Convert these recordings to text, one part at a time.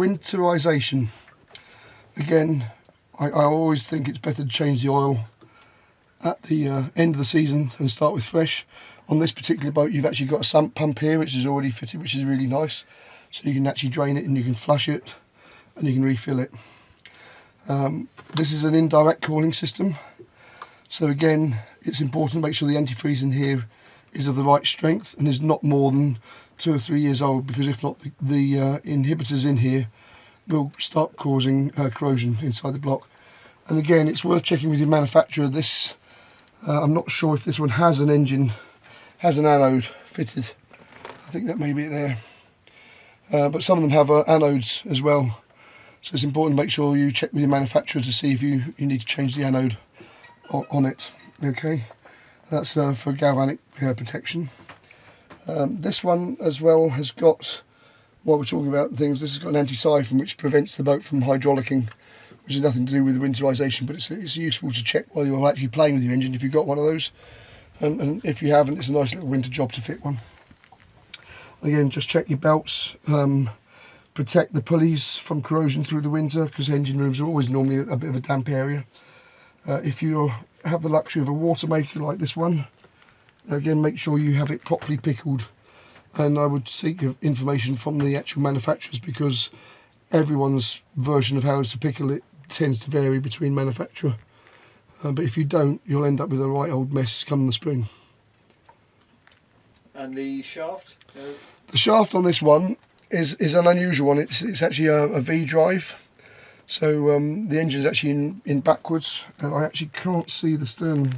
winterisation. Again, I always think it's better to change the oil at the end of the season and start with fresh. On this particular boat, you've actually got a sump pump here which is already fitted, which is really nice. So you can actually drain it and you can flush it and you can refill it. This is an indirect cooling system. So again, it's important to make sure the antifreeze in here is of the right strength and is not more than 2 or 3 years old, because if not, the inhibitors in here will start causing corrosion inside the block. And again, it's worth checking with your manufacturer. This, I'm not sure if this one has an engine, has an anode fitted. I think that may be it there. But some of them have anodes as well. So it's important to make sure you check with your manufacturer to see if you need to change the anode on it. Okay, that's for galvanic protection. This one as well has got, while we're talking about things, this has got an anti-siphon which prevents the boat from hydraulicking, which has nothing to do with winterisation, but it's useful to check while you're actually playing with your engine if you've got one of those. And if you haven't, it's a nice little winter job to fit one. Again, just check your belts, protect the pulleys from corrosion through the winter, because engine rooms are always normally a bit of a damp area. If you have the luxury of a water maker like this one, again, make sure you have it properly pickled, and I would seek information from the actual manufacturers, because everyone's version of how to pickle it tends to vary between manufacturer. But if you don't, you'll end up with a right old mess come the spring. And the shaft? The shaft on this one is an unusual one. It's actually a V drive. So the engine is actually in backwards. I actually can't see the stern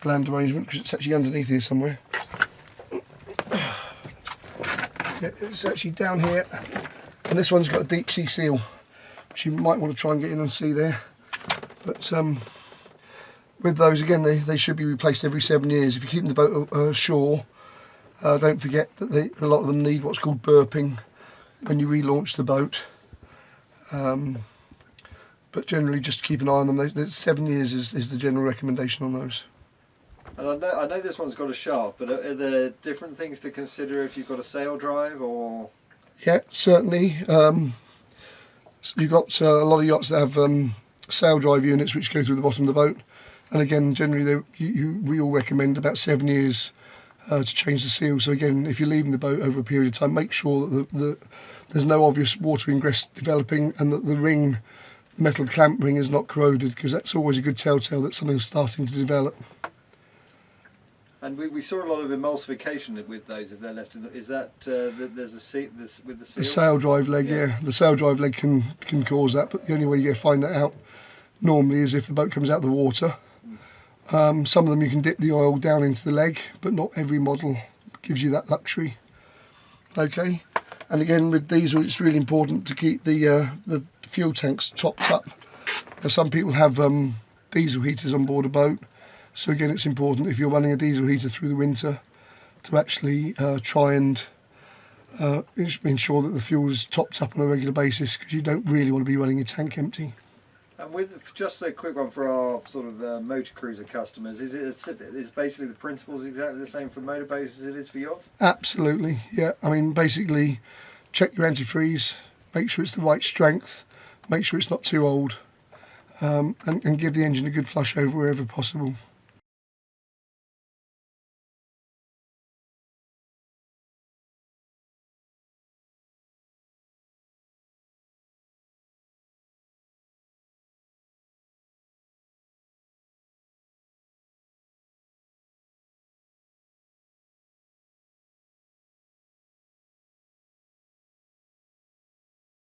gland arrangement because it's actually underneath here somewhere. Yeah, it's actually down here. And this one's got a deep sea seal, which you might want to try and get in and see there. But with those, again, they should be replaced every 7 years. If you're keeping the boat ashore, don't forget that a lot of them need what's called burping when you relaunch the boat. But generally, just keep an eye on them. 7 years is the general recommendation on those. And I know this one's got a shaft, but are there different things to consider if you've got a sail drive or? Yeah, certainly. You've got a lot of yachts that have sail drive units which go through the bottom of the boat. And again, generally, we all recommend about 7 years to change the seal. So again, if you're leaving the boat over a period of time, make sure that there's no obvious water ingress developing and that the ring, the metal clamp ring, is not corroded, because that's always a good telltale that something's starting to develop. And we saw a lot of emulsification with those if they're left in the, is that there's a seat with the seal? The sail drive leg, yeah. The sail drive leg can cause that, but the only way you find that out normally is if the boat comes out of the water. Some of them you can dip the oil down into the leg, but not every model gives you that luxury. Okay, and again with diesel, it's really important to keep the fuel tanks topped up. Now, some people have diesel heaters on board a boat, so again it's important if you're running a diesel heater through the winter to actually try and ensure that the fuel is topped up on a regular basis, because you don't really want to be running your tank empty. And with just a quick one for our sort of motor cruiser customers, is basically the principles exactly the same for motorboats as it is for yachts? Absolutely, yeah. I mean, basically, check your antifreeze, make sure it's the right strength, make sure it's not too old, and give the engine a good flush over wherever possible.